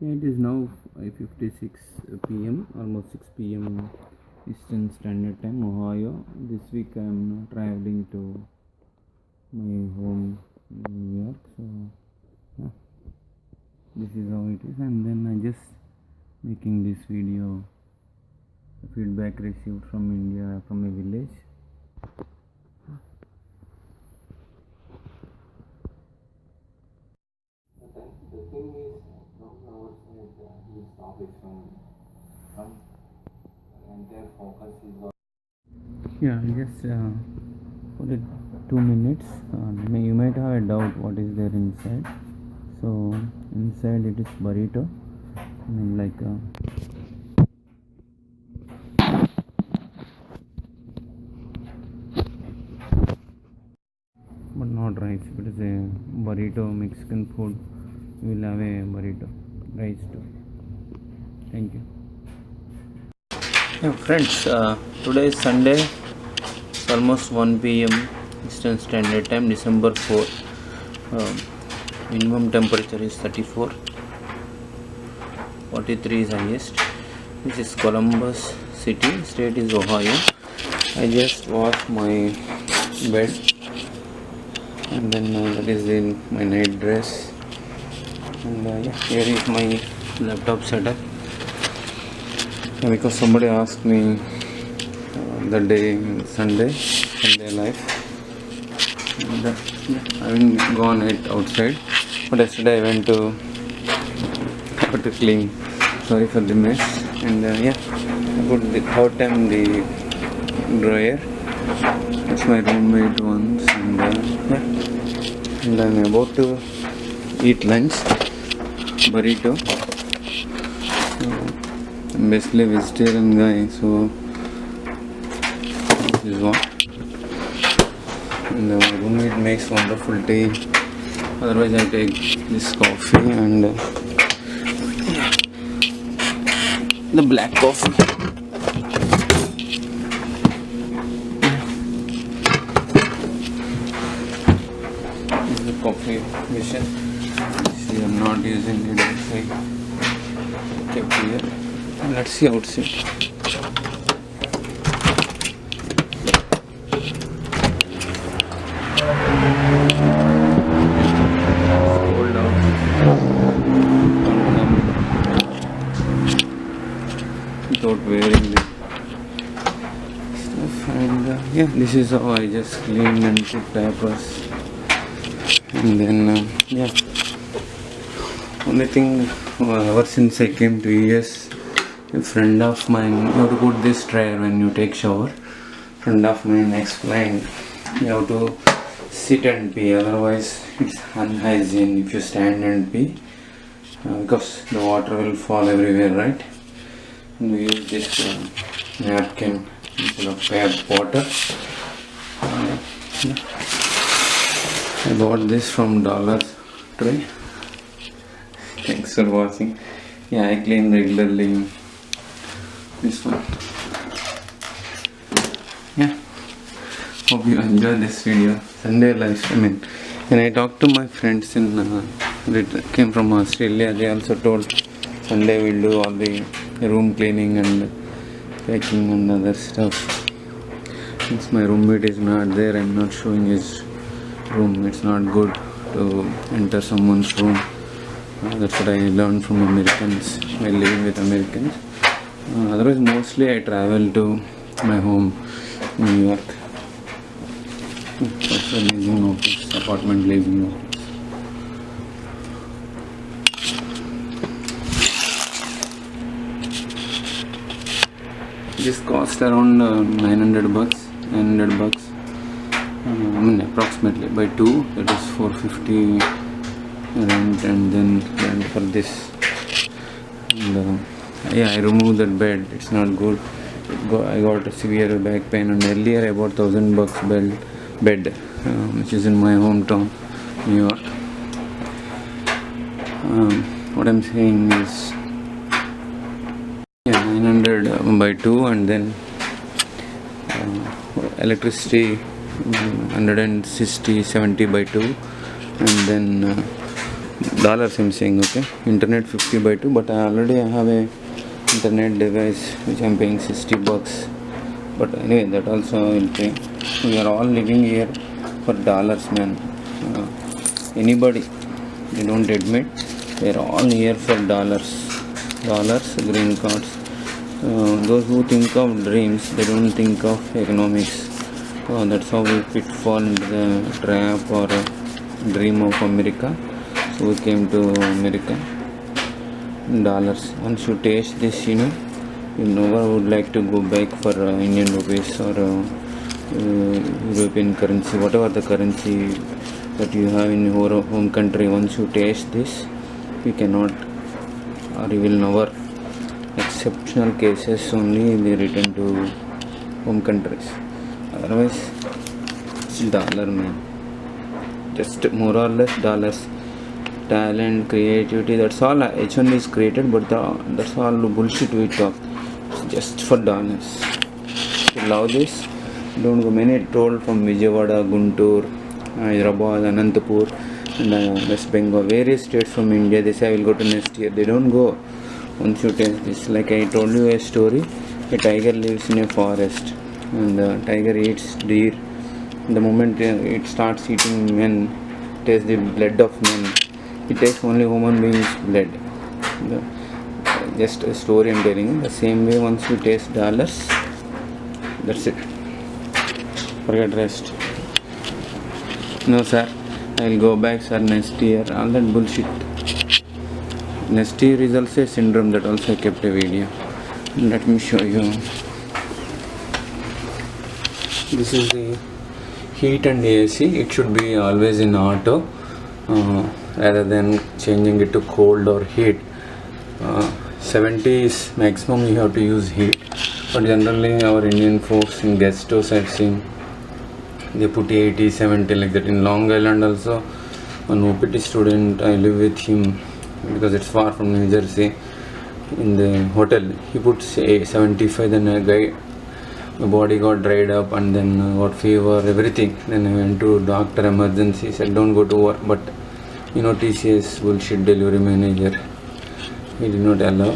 It is now 5:56 p.m. almost 6 p.m. Eastern Standard Time, Ohio. This week I am traveling to my home in New York. So yeah, this is how it is, and then I just making this video. Feedback received from India, from a village. The thing is, from our side, we stop it from entire focus is on. Yeah, just for it 2 minutes. You might have a doubt what is there inside. So inside it is burrito. I mean, like but not rice. It is a burrito, Mexican food. We will have a burrito, rice too. Thank you. Yeah, friends, today is Sunday. It's almost 1 p.m. Eastern Standard Time, December 4. Minimum temperature is 34. 43 is highest. This is Columbus City. State is Ohio. I just washed my bed, and then that is in my night dress. And yeah, here is my laptop setup. Because somebody asked me the day Sunday life, and I haven't gone it outside, but yesterday I went to clean. Sorry for the mess. And yeah, I put the third time the dryer. That's my roommate once. And yeah, and I'm about to eat lunch, burrito. I'm basically a vegetarian guy, so this is what. And my roommate makes wonderful tea. Otherwise I take this coffee and the black coffee. This is the coffee machine. See, I'm not using it outside. Kept here. Let's see outside. Hold on. Without wearing the stuff. And yeah, this is how I just clean and put diapers. And then yeah, only thing ever since I came to US, a friend of mine, you have to put this dryer when you take shower. Friend of mine explained you have to sit and pee, otherwise it's unhygiene if you stand and pee, because the water will fall everywhere, right? And we use this napkin instead of tap water. Yeah. I bought this from Dollar Tree. Thanks for watching. Yeah, I clean regularly this one. Yeah, hope you enjoy this video. Sunday life. I mean, when I talked to my friends in came from Australia, they also told Sunday we'll do all the room cleaning and packing and other stuff. Since my roommate is not there, I'm not showing his room. It's not good to enter someone's room. That's what I learned from Americans while living with Americans. Otherwise, mostly I travel to my home in New York. That's a leasing office, apartment leasing office. This cost around $900. I mean, approximately by 2, that is $450 rent, and then rent for this. And yeah, I removed that bed. It's not good. I got a severe back pain, and earlier I bought $1,000 bed, which is in my hometown, New York. What I'm saying is, yeah, 900 by 2, and then electricity 160-70 by 2, and then dollars I'm saying, okay. Internet 50/2, but I already have a internet device which I'm paying $60. But anyway, that also I will pay. We are all living here for dollars, man. Anybody, they don't admit, they're all here for dollars, green cards. Those who think of dreams, they don't think of economics. That's how we fall into the trap or dream of America. So we came to America. Dollars. Once you taste this, you never would like to go back for Indian rupees or European currency, whatever the currency that you have in your home country. Once you taste this, you cannot, or you will never. Exceptional cases only they return to home countries. Otherwise, it's dollar, man. Just more or less dollars. Talent, creativity, that's all. H1B is created, but that's all bullshit we talk. It's just for dollars. If you love this, don't go. Many told from Vijayawada, Guntur, Hyderabad, Anantapur, and West Bengal, various states from India. They say I will go to next year. They don't go. Once you taste this, like I told you a story, a tiger lives in a forest and the tiger eats deer. The moment it starts eating men, it tastes the blood of men. It tastes only human beings' blood. Just a story I'm telling you. The same way, once you taste dollars, that's it. Forget rest. No sir, I'll go back sir next year. All that bullshit. Next year is also a syndrome, that also I kept a video. Let me show you. This is the heat and AC. It should be always in auto rather than changing it to cold or heat. 70 is maximum you have to use heat, but generally our Indian folks in guest house I've seen they put 80, 70 like that. In Long Island also, one OPT student, I live with him because it's far from New Jersey. In the hotel he puts 75. Then a guy, my body got dried up and then got fever, everything. Then I went to doctor, emergency, said don't go to work, but TCS bullshit delivery manager, he did not allow.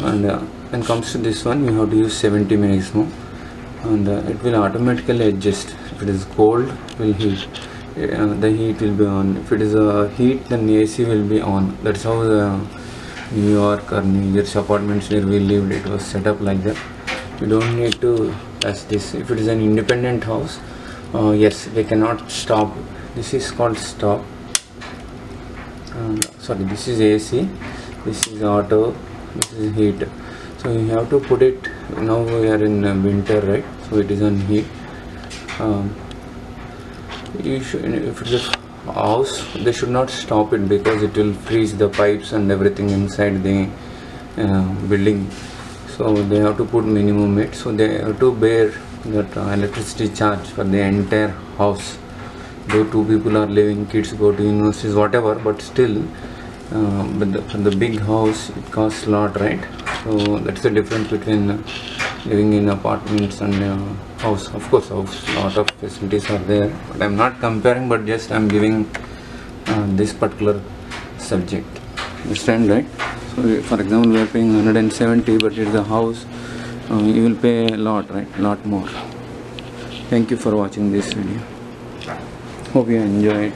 And comes to this one, you have to use 70 maximum, and it will automatically adjust. If it is cold, it will heat. The heat will be on. If it is heat, then the AC will be on. That's how the New York or New Jersey apartments where we lived, it was set up like that. You don't need to touch this. If it is an independent house, yes, they cannot stop. This is called stop. Sorry, this is AC, this is auto, this is heat. So you have to put it. Now we are in winter, right? So it is on heat. You should, if it's a house, they should not stop it because it will freeze the pipes and everything inside the building. So they have to put minimum it. So they have to bear that electricity charge for the entire house. Though two people are living, kids go to universities, whatever, but still, for the big house, it costs a lot, right? So that's the difference between living in apartments and house. Of course, house, lot of facilities are there, but I'm not comparing, but just I'm giving this particular subject. Understand, right? So, for example, we are paying 170, but it's a house, you will pay a lot, right? Lot more. Thank you for watching this video. Hope you enjoyed.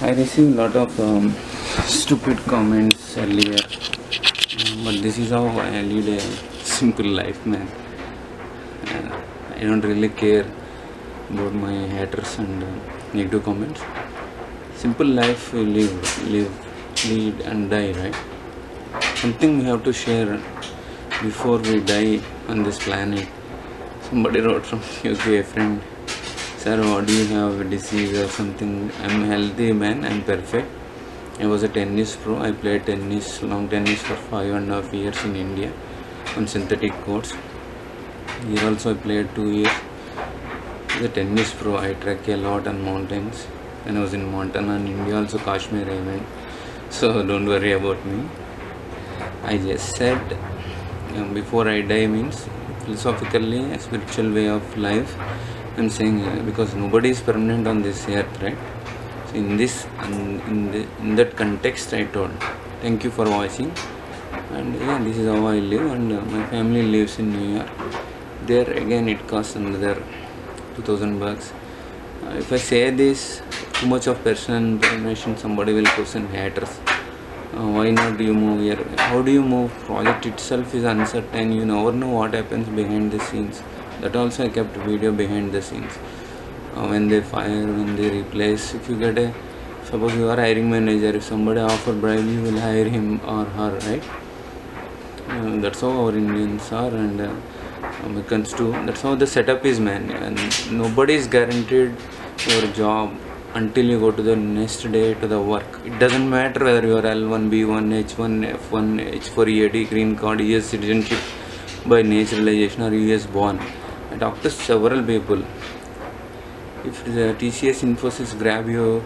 I received a lot of stupid comments earlier, but this is how I lead a simple life, man. I don't really care about my haters and negative comments. Simple life we live, lead and die, right? Something we have to share before we die on this planet. Somebody wrote from UK, a friend, sir, what do you have, a disease or something? I'm healthy, man, I'm perfect. I was a tennis pro. I played tennis, long tennis for 5.5 years in India on synthetic courts. Here also I played 2 years. As a tennis pro, I trek a lot on mountains. When I was in Montana and India, also Kashmir I went. So don't worry about me. I just said before I die means philosophically a spiritual way of life. I'm saying because nobody is permanent on this earth, right? So in this and in that context I told thank you for watching. And yeah, this is how I live, and my family lives in New York. There again it costs another $2,000. If I say this too much of personal information, somebody will question haters. Why not do you move here? How do you move? Project itself is uncertain. You never know what happens behind the scenes. That also I kept video behind the scenes. When they fire, when they replace. If you get a, suppose you are hiring manager, if somebody offer bribe, you will hire him or her, right? That's how our Indians are, and Americans too. That's how the setup is, man. And nobody is guaranteed your job until you go to the next day to the work. It doesn't matter whether you are L1, B1, H1, F1, H4EAD, green card, US citizenship by naturalization, or US born. I talked to several people. If the TCS Infosys grab your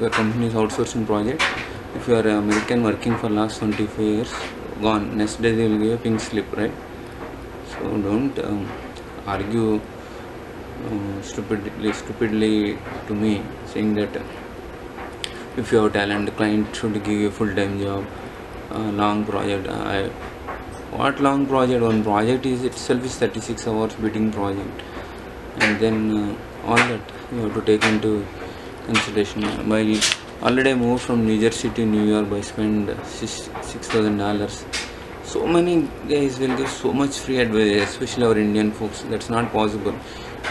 company's outsourcing project, if you are an American working for last 25 years, gone. Next day they will give a pink slip, right? So don't argue stupidly to me, saying that if you have talent, the client should give you a full-time job, long project. What long project? One project is itself is 36 hours bidding project, and then all that you have to take into consideration. By already I moved from New Jersey to New York by spend $6,000. So many guys will give so much free advice, especially our Indian folks. That's not possible.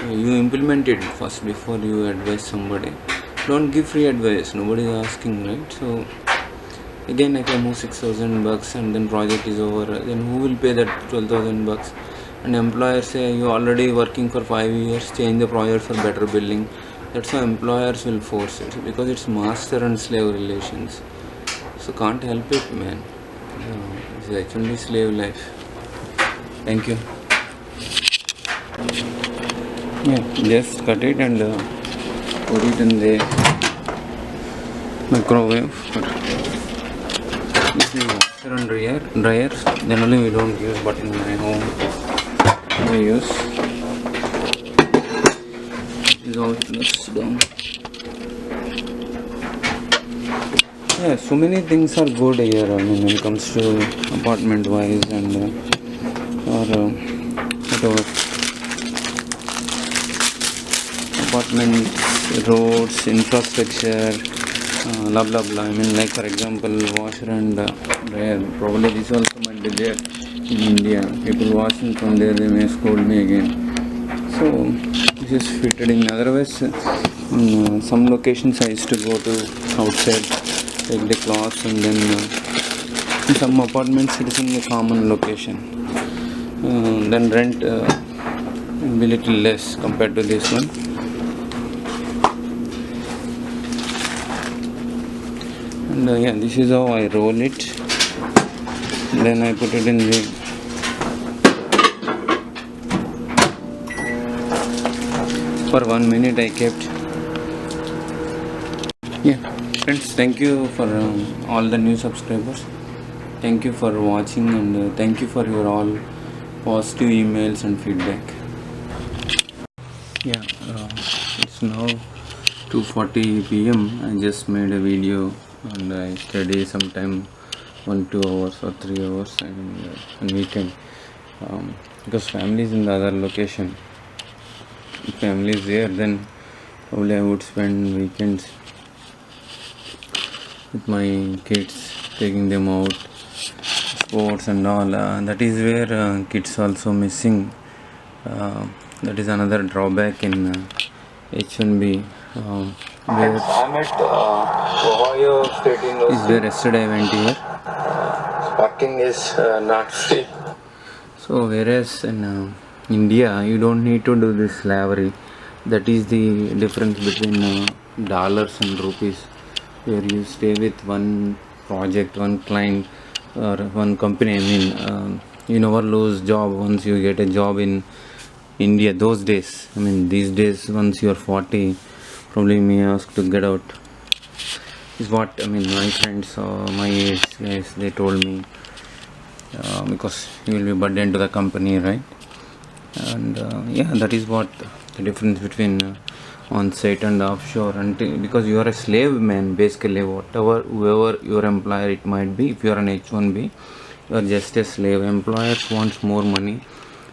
You implement it first before you advise somebody. Don't give free advice. Nobody is asking, right? So again, if I move $6,000 and then project is over, then who will pay that $12,000? And employers say you already working for 5 years, change the project for better billing. That's how employers will force it, because it's master and slave relations. So can't help it, man. It's actually slave life. Thank you. Yeah, just cut it and put it in the microwave. This is washer and dryer. Generally we don't use, but in my home I use. This is how it looks down. Yeah, so many things are good here. I mean, when it comes to apartment wise and or whatever. Apartments, roads, infrastructure, blah blah blah. I mean, like for example, washer and dryer. Probably this also might be there in India. People washing from there, they may scold me again. So this is fitted in. Otherwise, in some locations I used to go to outside, take the clothes, and then in some apartments it is in a common location. Then rent will be little less compared to this one. And yeah, this is how I roll it. Then I put it in the for 1 minute I kept. Yeah, friends, thank you for all the new subscribers. Thank you for watching, and thank you for your all positive emails and feedback. Yeah, it's now 2:40 p.m. I just made a video and I study sometime 1-2 hours or 3 hours and weekend, because family is in the other location. If family is there, then probably I would spend weekends with my kids, taking them out, sports and all. That is where kids also missing. That is another drawback in H1B. Where I'm at Ohio State University. Is where yesterday I went here. Parking is not free. So whereas in India you don't need to do this slavery. That is the difference between dollars and rupees, where you stay with one project, one client or one company. I mean, you never lose job once you get a job in India. Those days, I mean these days, once you are 40, probably may ask to get out, is what I mean. My friends, my age guys, they told me, because you will be burdened to the company, right? And yeah, that is what the difference between on site and offshore, until, because you are a slave man basically. Whoever your employer it might be, if you are an H1B, you are just a slave. Employers wants more money,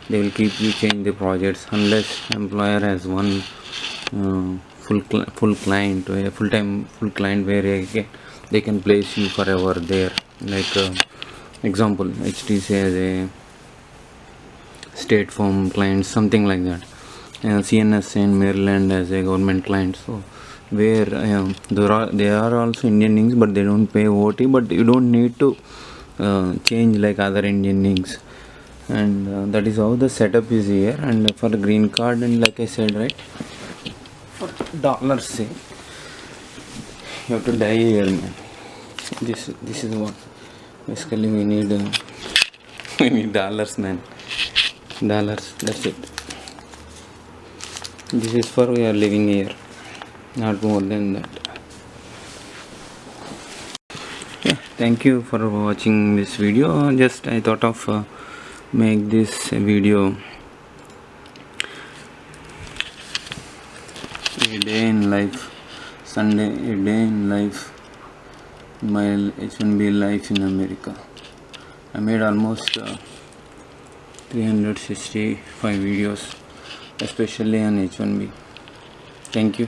they will keep you change the projects unless employer has one full client, a full client where they can place you forever there. Like example, HTC has a state farm client, something like that. CNS in Maryland as a government client. So where they are also Indian inks, but they don't pay OT, but you don't need to change like other Indian inks. And that is how the setup is here. And for the green card, and like I said, right, for dollars say you have to die here, man. This is what basically we need. We need dollars, man. Dollars, that's it. This is for we are living here, not more than that. Yeah, thank you for watching this video. Just I thought of make this video a day in life, Sunday, a day in life, my H1B life in America. I made almost 365 videos, especially on H1B. Thank you.